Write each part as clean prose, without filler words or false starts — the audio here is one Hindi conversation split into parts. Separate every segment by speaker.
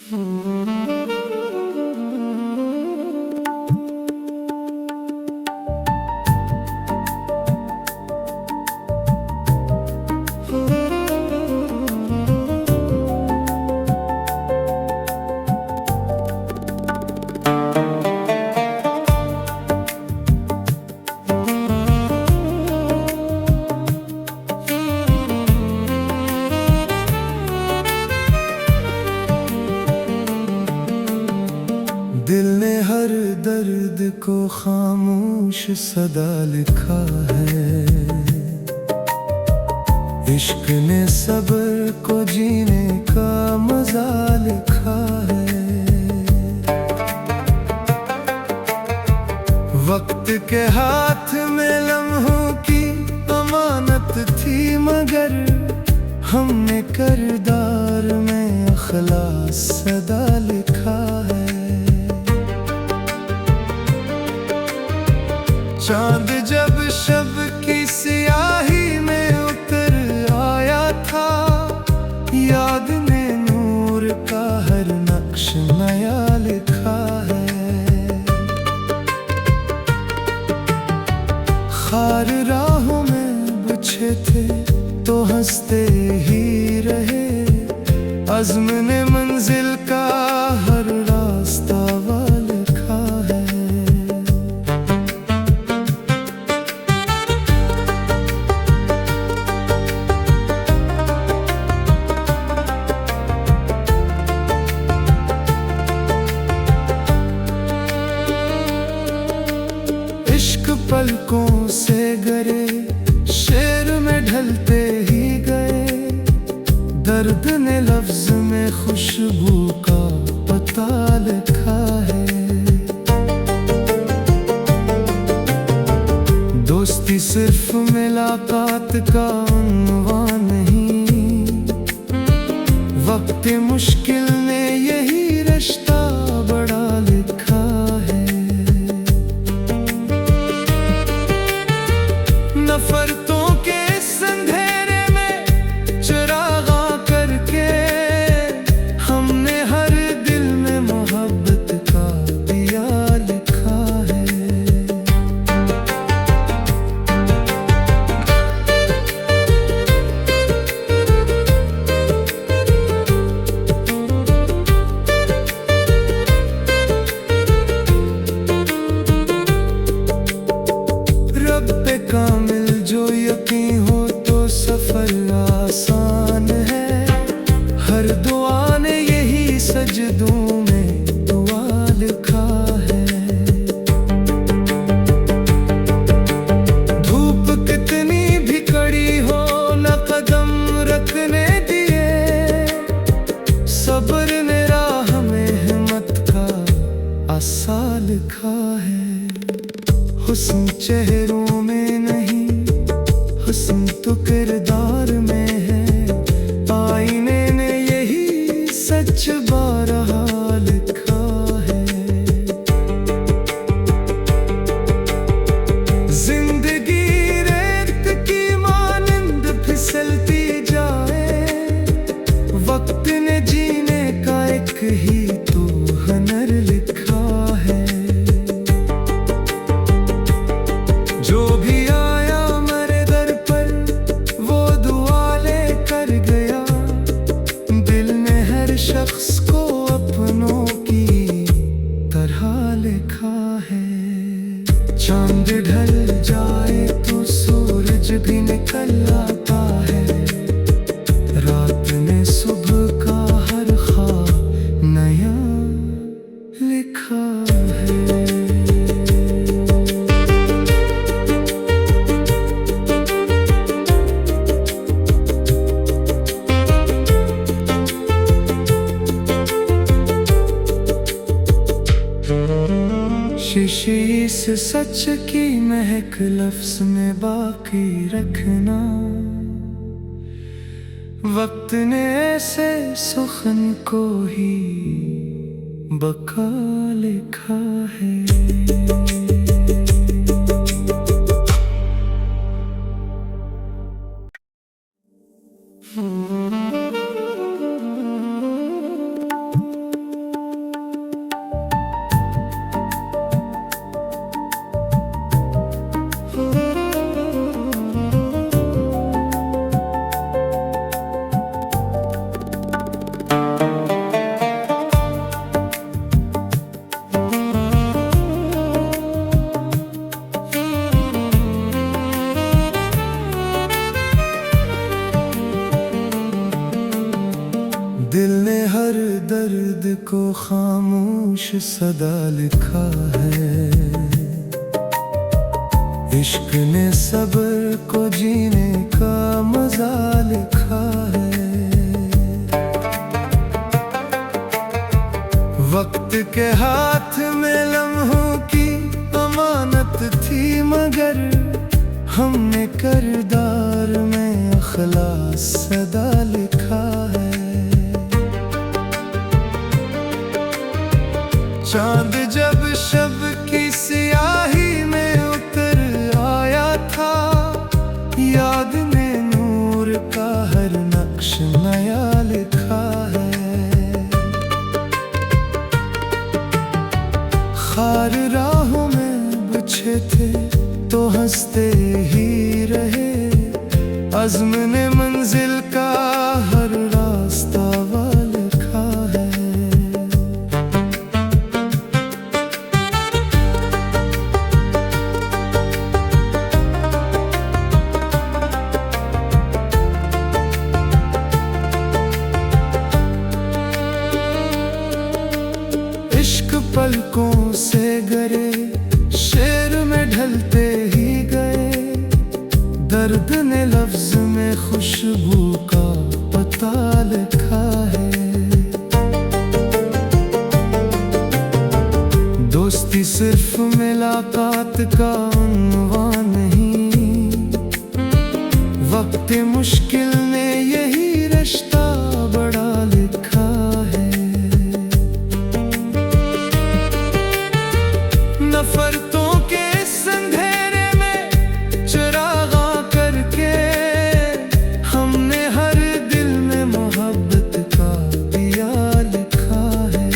Speaker 1: दिल ने हर दर्द को खामोश सदा लिखा है। इश्क ने सब्र को जीने का मजा लिखा है। वक्त के हाथ में लम्हों की अमानत थी, मगर हमने किरदार में अखलास सदा लिखा है। चांद जब शब की सियाही में उतर आया था, याद ने नूर का हर नक्श नया लिखा है। खार राहों में बिछे थे तो हंसते ही रहे, अज़्म ने मंजिल का हर रास्ता लिखा है। इश्क पलकों से गरे शेर में ढलते ही गए, दर्द ने लफ्ज में खुशबू का पता लिखा है। दोस्ती सिर्फ मुलाकात का उन्वान नहीं, वक्त मुश्किल ने यही रिश्ता बड़ा लिखा है। नफरतों के इस अंधेरे में चिरागा करके हमने हर दिल में मोहब्बत का दिया लिखा है। रब पे कामिल जो यकीन हो तो सफर आसान है। हर दुआ ने यही सजदों में दुआ लिखा है। धूप कितनी भी कड़ी हो न कदम रखने दिए, सब्र ने राह में हिम्मत का आसा लिखा है। हुस्न चेहरों में नहीं, हुस्न तो किरदार में है। आईने ने यही सच बारहा लिखा है। जिंदगी रेत की मानंद फिसलती जाए, वक्त ने जीने का एक ही तो हुनर लिखा है। जो भी आया मेरे दर पर वो दुआ लेकर गया, दिल ने हर शख्स को अपनों की तरह लिखा है। चांद ढल जाए तो सूरज भी निकल आता है, रात ने सुबह का हर ख्वाब नया लिखा है। शीशे इस सच की महक लफ्ज़ में बाकी रखना, वक्त ने ऐसे सुखन को ही बका लिखा है। दिल ने हर दर्द को खामोश सदा लिखा है। इश्क ने सब्र को जीने का मजा लिखा है। वक्त के हाथ में लम्हों की अमानत थी, मगर हमने किरदार में अखलास सदा लिखा है। चांद जब शब की सियाही में उतर आया था, याद ने नूर का हर नक्श नया लिखा है। खार राहों में बिछे थे तो हंसते ही रहे, अज़्म ने मंजिल का हर रास्ता लिखा है। इश्क पलकों से गरे शेर में ढलते ही गए, दर्द ने लफ्ज में खुशबू का पता लिखा है। दोस्ती सिर्फ मुलाकात का उन्वान नहीं, वक्त मुश्किल ने यही रिश्ता बड़ा लिखा है। नफरतों के इस अंधेरे में चिरागा करके हमने हर दिल में मोहब्बत का दिया लिखा है।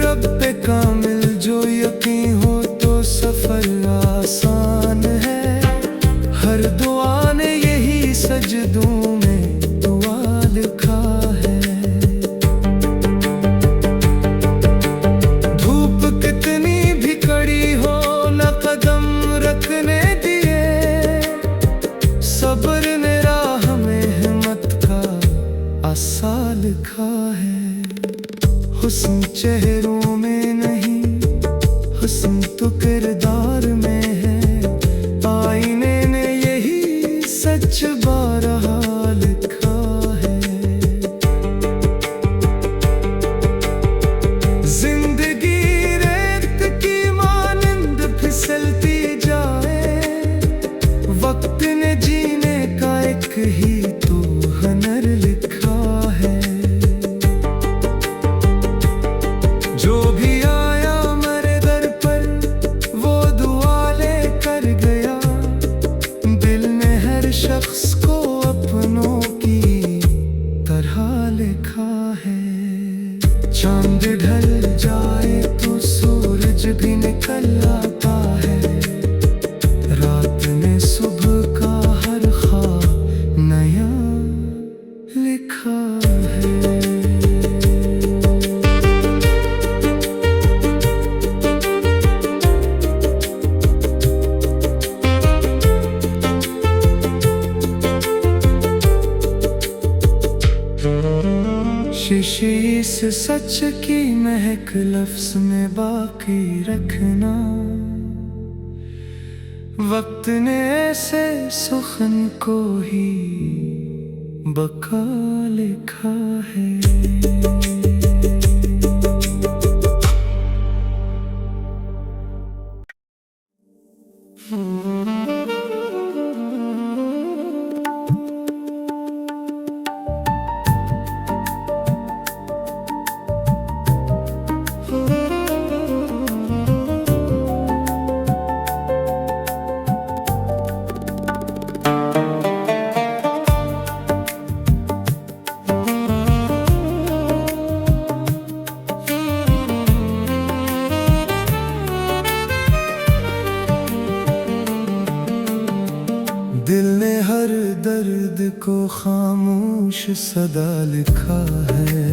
Speaker 1: रब पे कामिल जो यकीन हो तो सफर आसान है। हर दुआ ने यही सजदों में दुआ लिखा है। धूप कितनी भी कड़ी हो न कदम रखने दिए, सब्र ने राह में हिम्मत का आसा लिखा है। हुस्न चेहरों में नहीं, हुस्न तो किरदार में है। आईने ने यही सच बारहा लिखा है। जिंदगी रेत की मानंद फिसलती जाए, वक्त ने जीने का एक ही तो हुनर लिखा है। जो भी आया मेरे दर पर वो दुआ लेकर गया, दिल ने हर शख्स को अपनों की तरह लिखा है। चांद ढल जाए तो सूरज भी निकल आता है, रात ने सुबह का हर ख्वाब नया लिखा है। शीशे इस सच की महक लफ्ज़ में बाकी रखना, वक्त ने ऐसे सुखन को ही बका लिखा है। सदा लिखा है।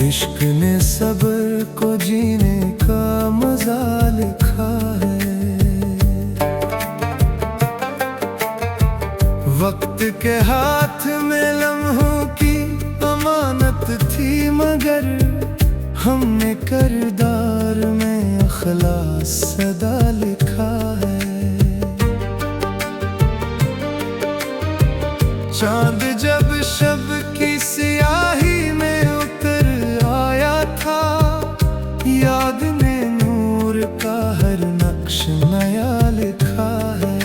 Speaker 1: इश्क ने सब्र को जीने का मजा लिखा है। वक्त के हाथ में लम्हों की अमानत थी, मगर हमने किरदार में अखलास सदा लिखा है। चांद जब शब की सियाही में उतर आया था, याद ने नूर का हर नक्श नया लिखा है।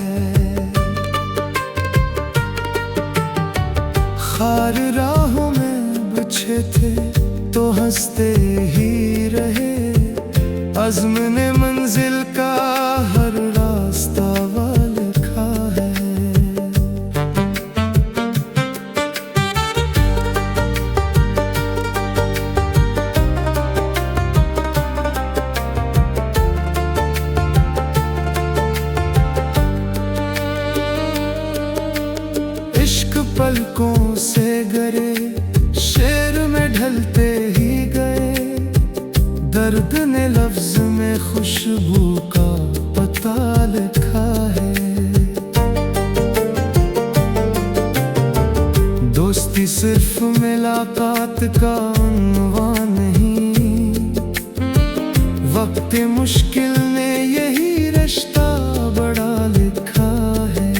Speaker 1: खार राहों में बिछे थे तो हंसते ही रहे, अज़्म ने मंजिल का हर रास्ता लिखा है। इश्क पलकों से गरे शेर में ढलते ही गए, दर्द ने लफ्ज में खुशबू का पता लिखा है। दोस्ती सिर्फ मुलाकात का उन्वान नहीं, वक्त मुश्किल ने यही रिश्ता बड़ा लिखा है।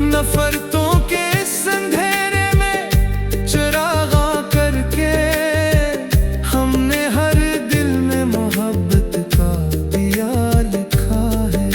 Speaker 1: नफरतों के इस अंधेरे में चिरागा करके हमने हर दिल में मोहब्बत का दिया लिखा है।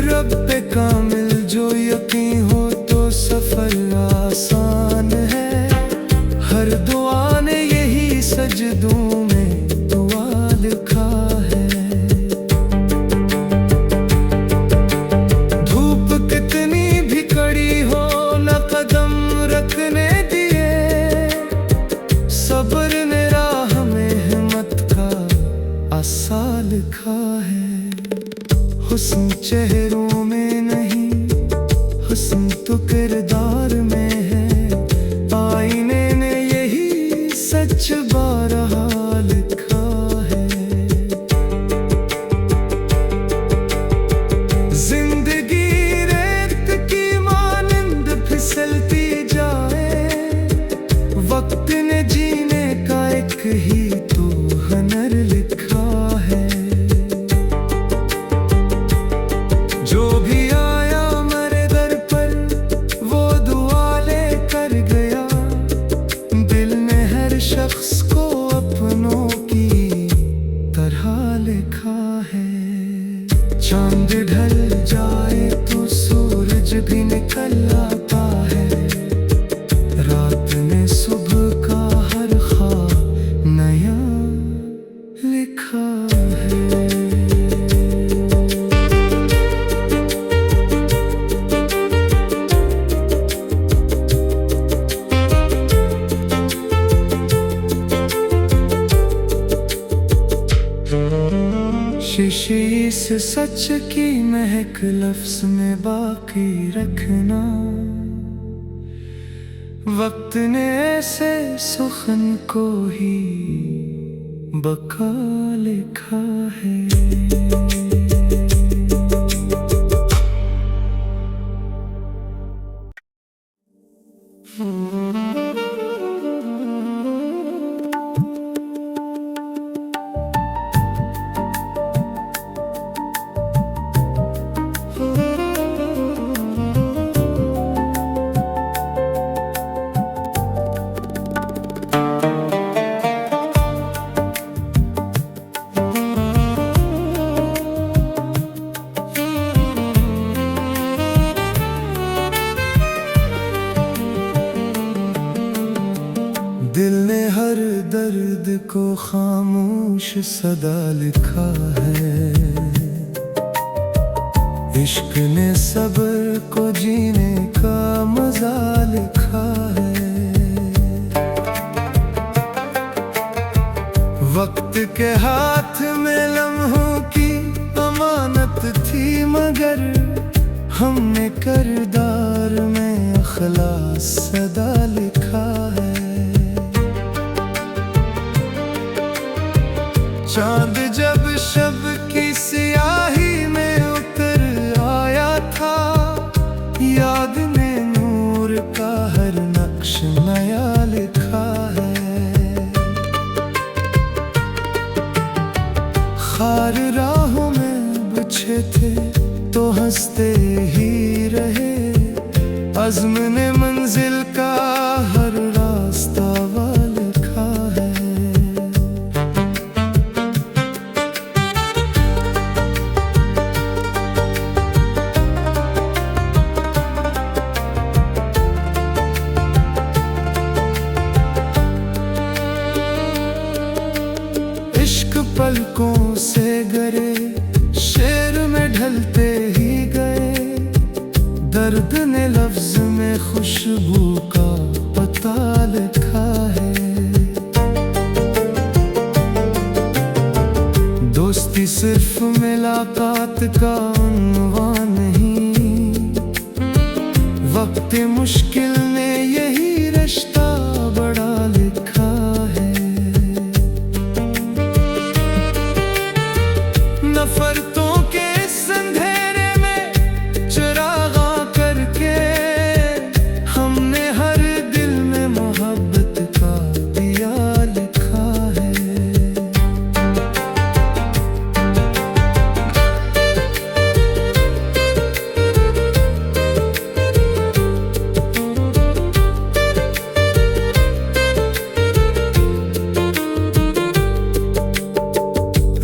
Speaker 1: रब पे कामिल जो यकीन हो तो सफर आसान है। हर दुआ ने यही सजदों में दुआ लिखा है। धूप कितनी भी कड़ी हो न कदम रखने दिए, सब्र ने राह में हिम्मत का आसा लिखा है। हुस्न चेहरों में नहीं, हुस्न तो किरदार में है, आईने ने यही सच बारहा लिखा है। जिंदगी रेत की मानंद फिसलती जाए, वक्त ने जीने का एक ही तो हुनर लिखा है। जो भी आया मेरे दर पर वो दुआ लेकर गया, दिल ने हर शख्स को अपनों की तरह लिखा है। चांद ढल जाए तो सूरज भी निकल आता है, रात में सुबह का हर ख्वाब नया लिखा है। शीशे इस सच की महक लफ्ज में बाकी रखना, वक्त ने ऐसे सुखन को ही बका लिखा है। दिल ने हर दर्द को खामोश सदा लिखा है। इश्क ने सब्र को जीने का मजा लिखा है। वक्त के हाथ में लम्हों की अमानत थी, मगर हमने किरदार में अखलास सदा लिखा है। चांद जब शब की सियाही में उतर आया था, याद ने नूर का हर नक्श नया लिखा है। खार राहों में बिछे थे तो हंसते ही रहे, अज़्म ने मंजिल का हर रास्ता लिखा है। इश्क पलकों से गरे शेर में ढलते ही गए, दर्द ने लफ्ज में खुशबू का पता लिखा है। दोस्ती सिर्फ मुलाकात का उन्वान नहीं, वक्त मुश्किल ने यही रिश्ता बड़ा लिखा है। नफरतों के इस अंधेरे में चिरागा करके हमने हर दिल में मोहब्बत का दिया लिखा है।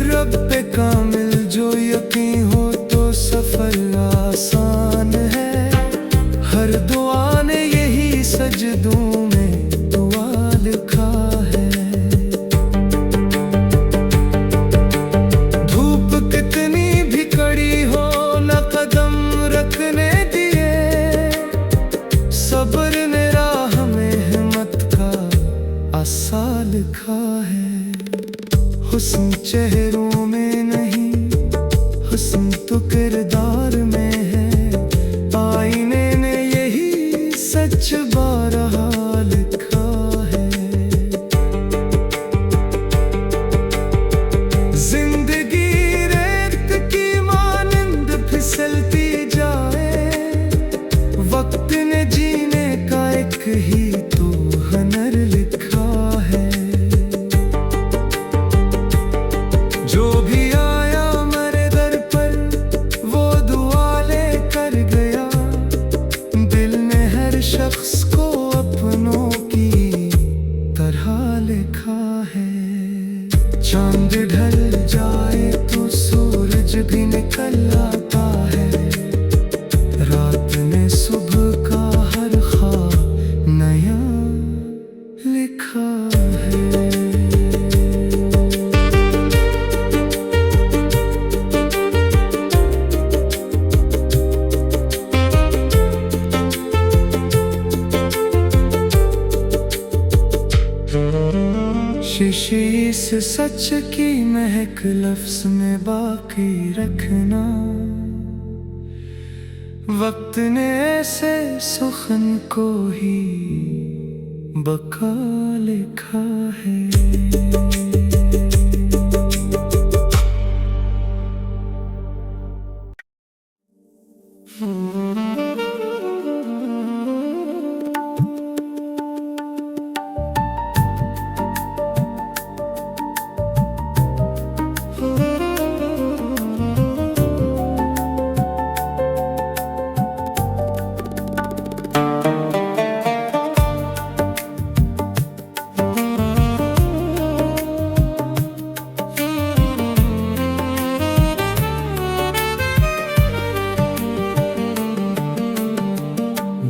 Speaker 1: रब पे कामिल जो यकीन हो तो सफर आसान है, हर दुआ ने यही सजदों में दुआ लिखा है। धूप कितनी भी कड़ी हो न कदम रखने दिए, सब्र ने राह में हिम्मत का आसा लिखा है। हुस्न चेहरों में नहीं, हुस्न तो किरदार में है, आईने ने यही सच बारहा लिखा है। जिंदगी रेत की मानंद फिसलती जाए, वक्त ने जीने का एक ही तो हुनर लिखा है। जो भी आया मेरे दर पर वो दुआ लेकर गया, दिल ने हर शख्स को अपनों की तरह लिखा है। चांद ढल जाए तो सूरज भी निकल आता है, रात ने सुबह का हर ख्वाब नया लिखा है। शीशे इस सच की महक लफ्ज़ में बाकी रखना, वक्त ने ऐसे सुखन को ही बका लिखा है।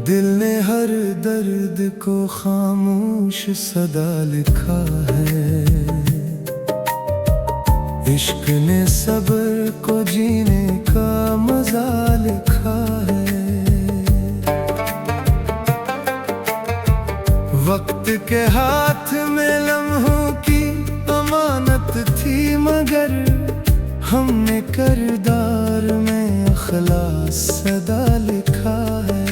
Speaker 1: दिल ने हर दर्द को खामोश सदा लिखा है। इश्क ने सब्र को जीने का मजा लिखा है। वक्त के हाथ में लम्हों की अमानत थी, मगर हमने किरदार में अखलास सदा लिखा है।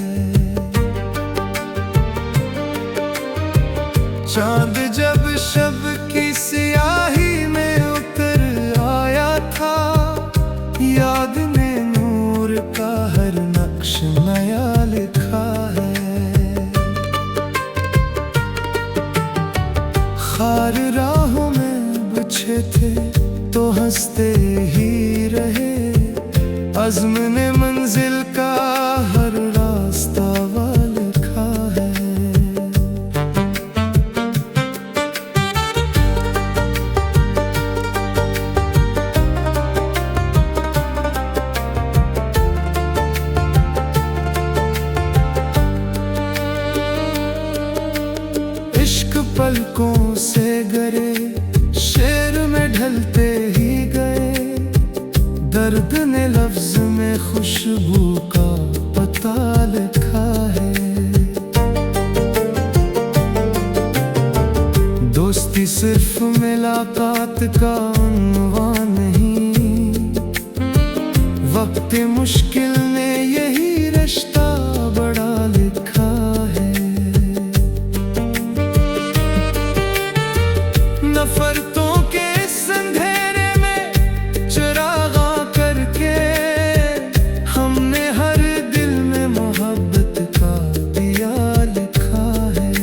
Speaker 1: चांद जब शब की सियाही में उतर आया था, याद ने नूर का हर नक्श नया लिखा है। खार राहों में बिछे थे तो हंसते ही रहे, अज़्म ने मंजिल का हर रास्ता लिखा है। इश्क पलकों से गरे शेर में ढलते ही गए, दर्द ने लफ्ज में खुशबू का पता लिखा है। दोस्ती सिर्फ मुलाकात का उन्वान नहीं, वक्त मुश्किल ने यही रिश्ता बड़ा लिखा है। नफरतों के इस अंधेरे में चिरागा करके हमने हर दिल में मोहब्बत का दिया लिखा है।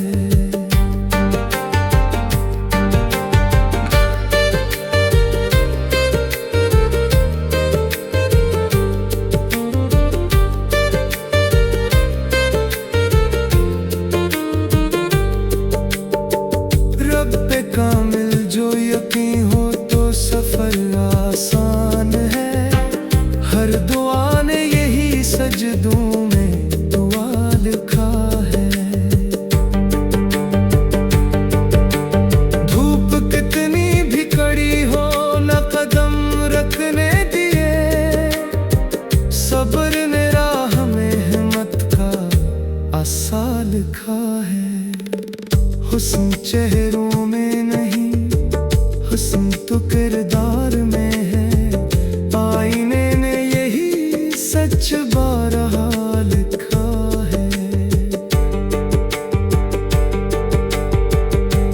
Speaker 1: रब पे कामिल जो यकीन हो तो सफर आसान है, हर दुआ ने यही सजदों में दुआ लिखा है। धूप कितनी भी कड़ी हो न कदम रखने दिए, सब्र ने राह में हिम्मत का आसा लिखा है। हुस्न चेहरों में नहीं, हुस्न तो किरदार में है, आईने ने यही सच बारहा लिखा है।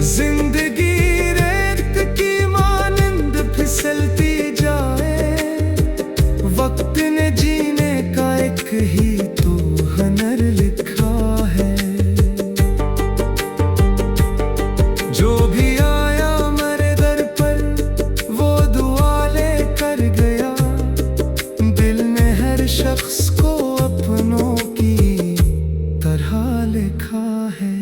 Speaker 1: जिंदगी रेत की मानंद फिसलती जाए, वक्त ने जीने का एक ही तो हुनर लिखा है। जो भी आया मेरे दर पर वो दुआ लेकर गया, दिल ने हर शख्स को अपनों की तरह लिखा है।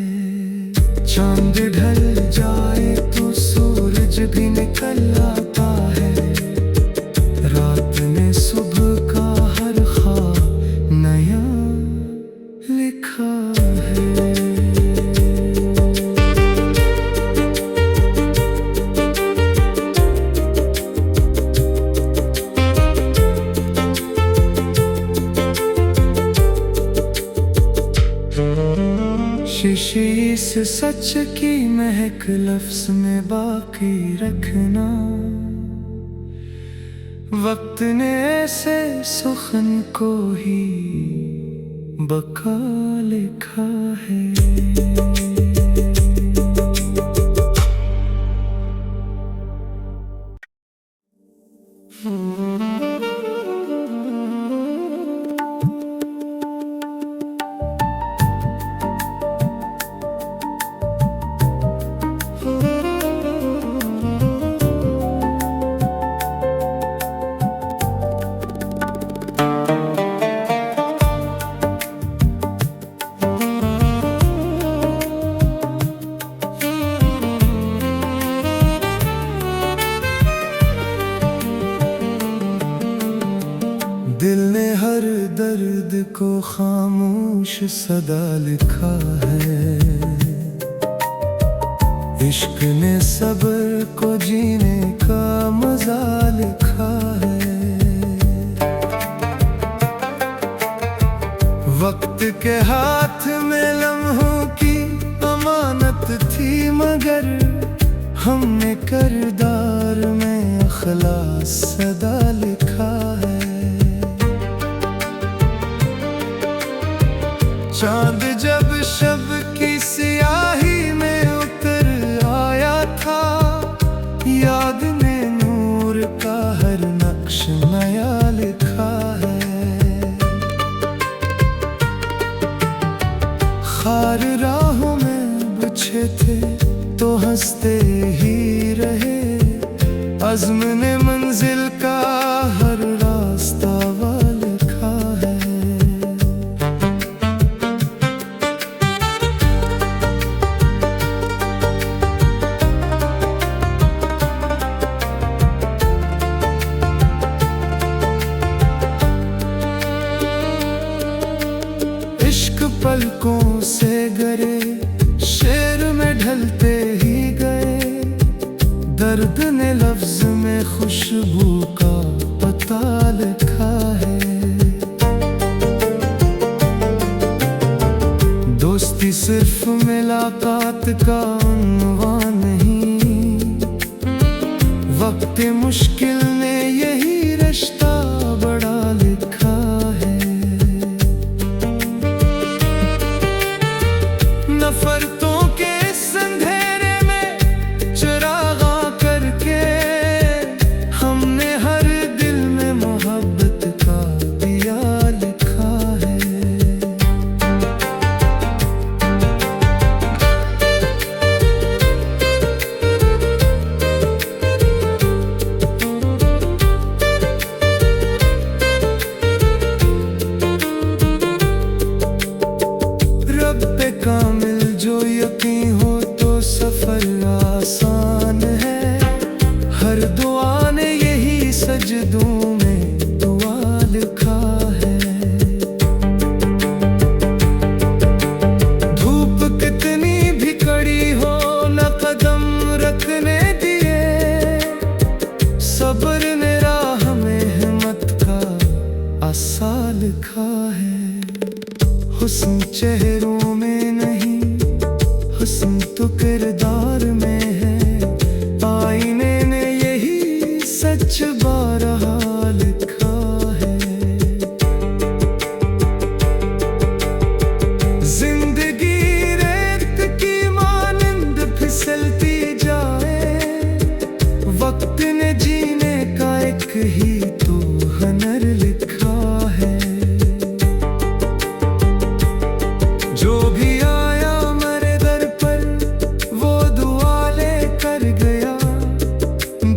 Speaker 1: चांद ढल जाए तो सूरज भी निकल आता है, रात ने सुबह का हर ख्वाब नया लिखा है। शीशी से सच की महक लफ्ज में बाकी रखना, वक्त ने ऐसे सुखन को ही बका लिखा है। दिल ने हर दर्द को खामोश सदा लिखा है। इश्क ने सब्र को जीने का मजा लिखा है। वक्त के हाथ में लम्हों की अमानत थी, मगर हमने किरदार में अखलास सदा लिखा है। चांद जब शब की सियाही में उतर आया था, याद ने नूर का हर नक्श नया लिखा है। खार राहों में बिछे थे तो हंसते ही रहे, अज़्म ने मंजिल का हर रास्ता लिखा है। इश्क पलकों से गरे शेर में ढलते ही गए, दर्द ने लफ्ज में खुशबू का पता लिखा है। दोस्ती सिर्फ मुलाकात का उन्वान नहीं, वक्त मुश्किल ने यही रिश्ता बड़ा लिखा है। नफरतों के इस अंधेरे में चिरागा करके हमने हर दिल में मोहब्बत का दिया लिखा है। रब पे कामिल जो यकीन हो तो सफर आसान है, हर दुआ ने यही सजदों में दुआ लिखा है। धूप कितनी भी कड़ी हो न कदम रखने दिए, सब्र ने राह में हिम्मत का आसा लिखा है। हुस्न चेहरों में नहीं, हुस्न तो किरदार में है, आईने ने यही सच बारहा लिखा है। जिंदगी रेत की मानंद फिसलती जाए, वक्त ने जीने का एक ही तो हुनर लिखा है। जो भी आया मेरे दर पर वो दुआ लेकर गया,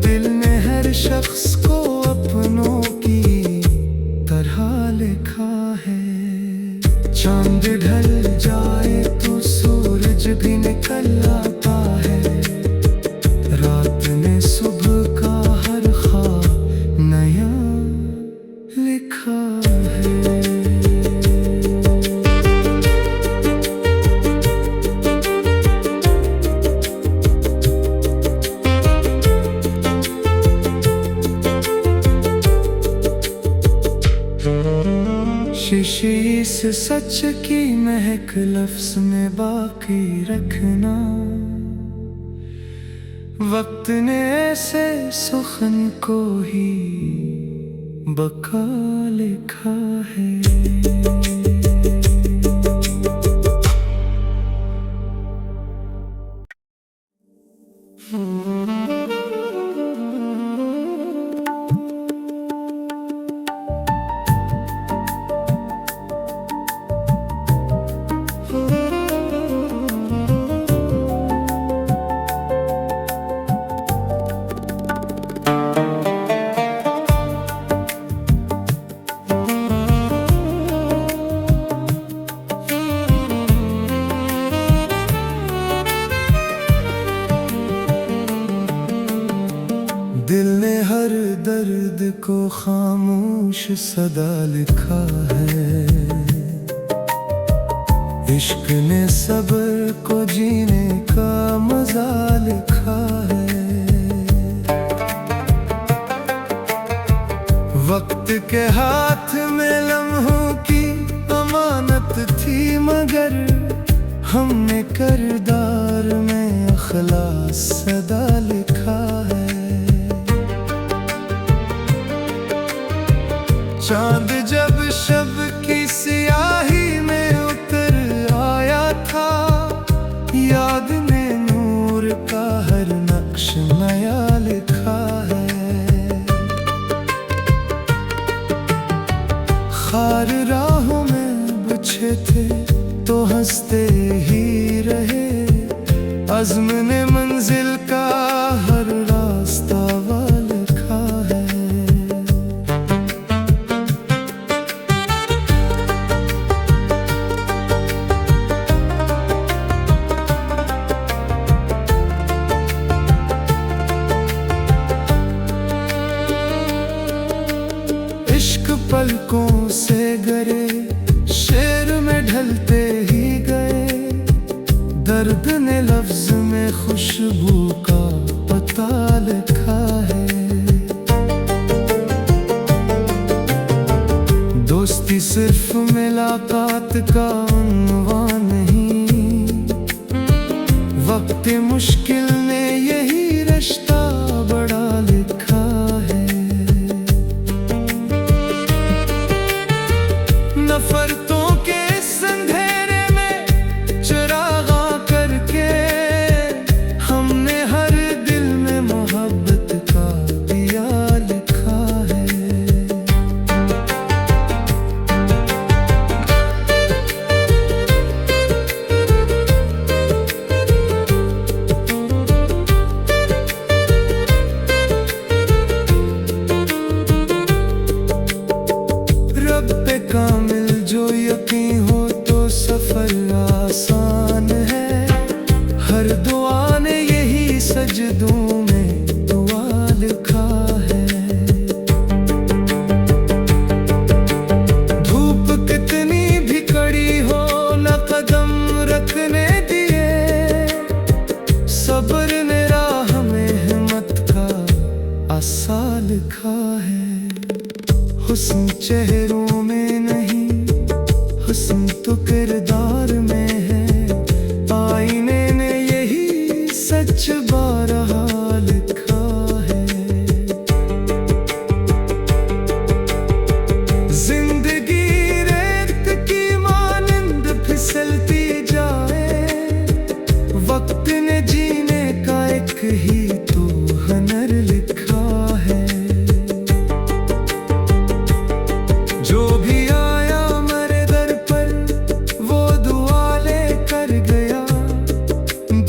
Speaker 1: दिल ने हर शख्स को अपनों की तरह लिखा है। चांद ढल जाए तो सूरज भी निकल आता है, रात ने सुबह का हर ख्वाब नया लिखा है। शीशे से सच की महक लफ्ज़ में बाकी रखना, वक्त ने ऐसे सुखन को ही बका लिखा है। दिल ने हर दर्द को खामोश सदा लिखा है। इश्क ने सब्र को जीने का मजा लिखा है। हमने किरदार में अखलास सदा लिखा है। चांद जब शब की सियाही में उतर आया था, याद ने नूर का हर नक्श नया लिखा है। खार राहों में बिछे थे तो हंसते ही रहे, अज़्म ने मंजिल का हर रास्ता लिखा है। इश्क पलकों से गरे शेर में ढलते ही गए, दर्द ने लफ्ज में खुशबू का पता लिखा है। दोस्ती सिर्फ मुलाकात का उन्वान नहीं, वक्त मुश्किल ने यही रिश्ता बड़ा लिखा है। नफरतों के इस अंधेरे में चिरागा करके हमने हर दिल में मोहब्बत का दिया लिखा है। रब पे कामिल जो यकीन हो तो सफर आसान है, हर दुआ ने यही सजदों में दुआ लिखा है। धूप कितनी भी कड़ी हो न कदम रखने दिए, सब्र ने राह में हिम्मत का आसा लिखा है। हुस्न चेहरों में नहीं, हुस्न तो किरदार में है, आईने ने यही सच बारहा लिखा है। जिंदगी रेत की मानंद फिसलती जाए, वक्त ने जीने का एक ही तो हुनर लिखा है। जो भी आया मेरे दर पर वो दुआ लेकर गया,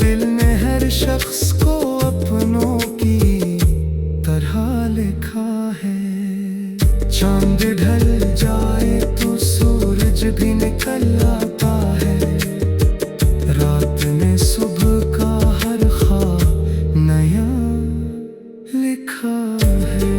Speaker 1: दिल ने हर शख्स को अपनों की तरह लिखा है। चांद ढल जाए तो सूरज भी निकल आता है, रात ने सुबह का हर ख्वाब नया लिखा है।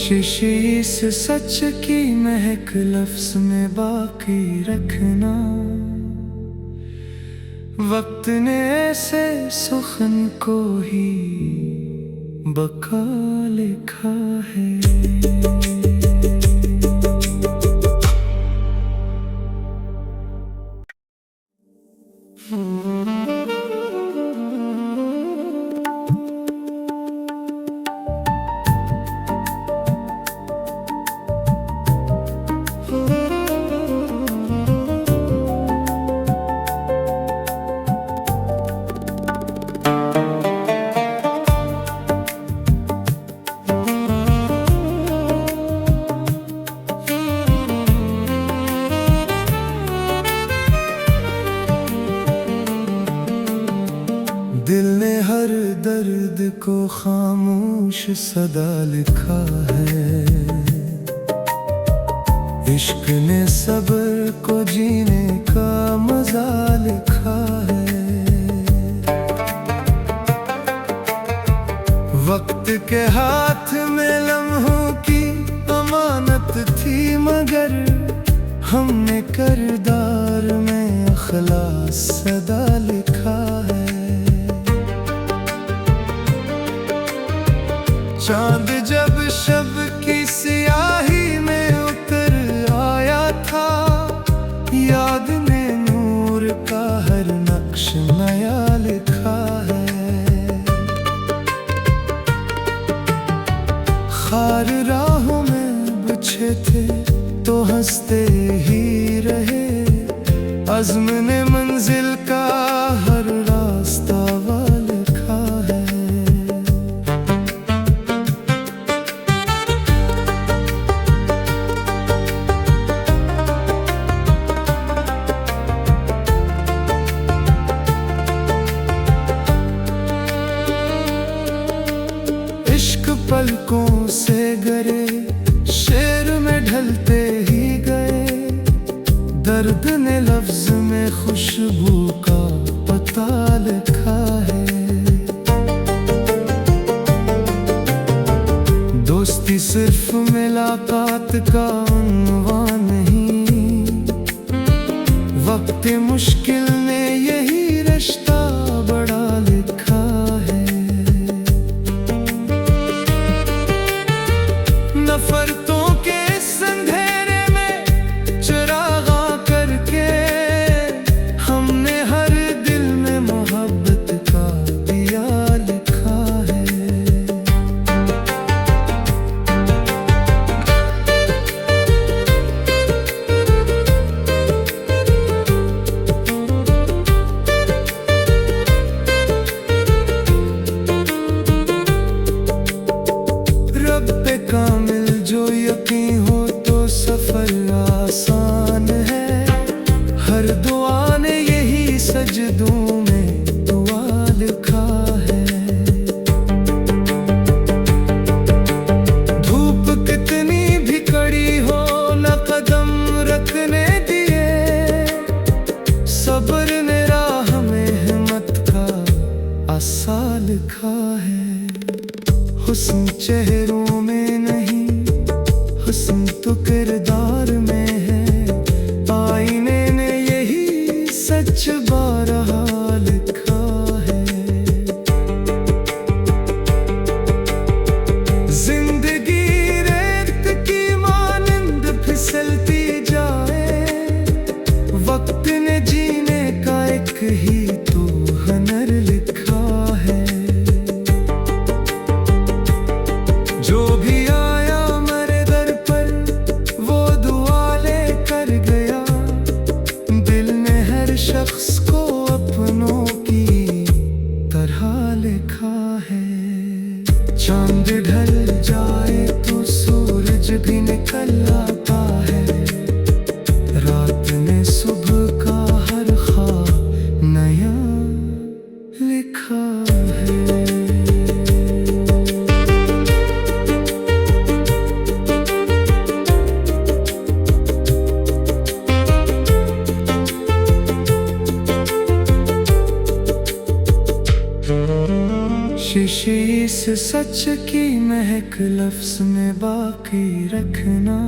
Speaker 1: शीशे से सच की महक लफ्ज में बाकी रखना, वक्त ने ऐसे सुखन को ही बका लिखा है। दिल ने हर दर्द को खामोश सदा लिखा है। इश्क ने सब्र को जीने का मजा लिखा है। वक्त के हाथ में लम्हों की अमानत थी, मगर हमने किरदार में अखलास सदा लिखा है। चांद जब शब की सियाही में उतर आया था, याद ने नूर का हर नक्श नया लिखा है। खार राहों में बिछे थे तो हंसते ही रहे, अज़्म ने मंजिल का हर रास्ता लिखा है। इश्क पलकों से गरे शेर में ढलते ही गए, दर्द ने लफ्ज में खुशबू का पता लिखा है। दोस्ती सिर्फ मुलाकात का उन्वान नहीं, वक्त मुश्किल ने यही रिश्ता बड़ा लिखा है। नफरतों के इस अंधेरे में चिरागा करके हमने हर दिल में मोहब्बत का दिया लिखा है। रब पे कामिल जो यकीन हो तो सफर आसान है, हर दुआ ने यही सजदों में दुआ लिखा है। धूप कितनी भी कड़ी हो न कदम रखने दिए, सब्र ने राह में हिम्मत का आसा लिखा है। हुस्न चेहरों में नहीं, हुस्न तो किरदार में है, आईने ने यही सच बारहा लिखा है। जिंदगी रेत की मानंद फिसलती जाए, वक्त ने जीने का एक ही तो हुनर लिखा है। जो भी आया मेरे दर पर वो दुआ लेकर गया, दिल ने हर शख्स को अपनों की तरह लिखा है। चांद ढल जाए तो सूरज भी निकल आता है, रात ने सुबह का हर ख्वाब नया लिखा है। शीशी से सच की महक लफ्ज़ में बाकी रखना।